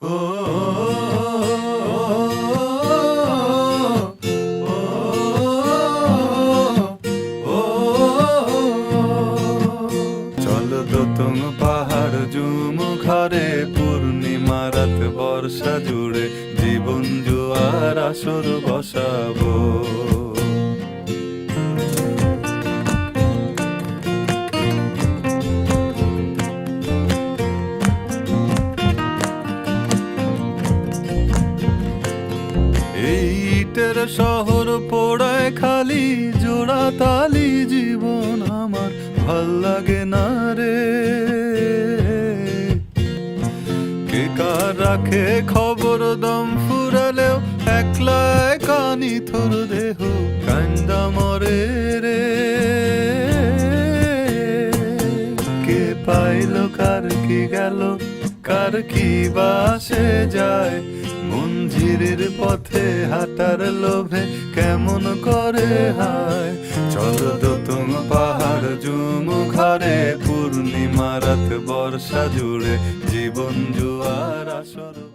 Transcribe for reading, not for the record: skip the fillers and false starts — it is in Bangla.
ও চলো দোতম পাহাড় জুম ঘরে পূর্ণিমা রাত বর্ষা জুড়ে জীবন জুয়ার আসর বসাবো। এই ইটের শহর পোড়ায় খালি জোড়া তালি জীবন আমার ভাল লাগে না রে। কে কার রাখে খবর দম ফুরালেও একলা একা নিথর দেহ কান্দা মরে রে। কে পাইল কার কি গেল কার কি বাসে যায় মঞ্জিরের পথে হাঁটার লোভে কেমন করে হায়। চলো দোতম পাহাড় জুম ঘরে পূর্ণিমা রাত বর্ষা জুড়ে জীবন জুয়ার আসর।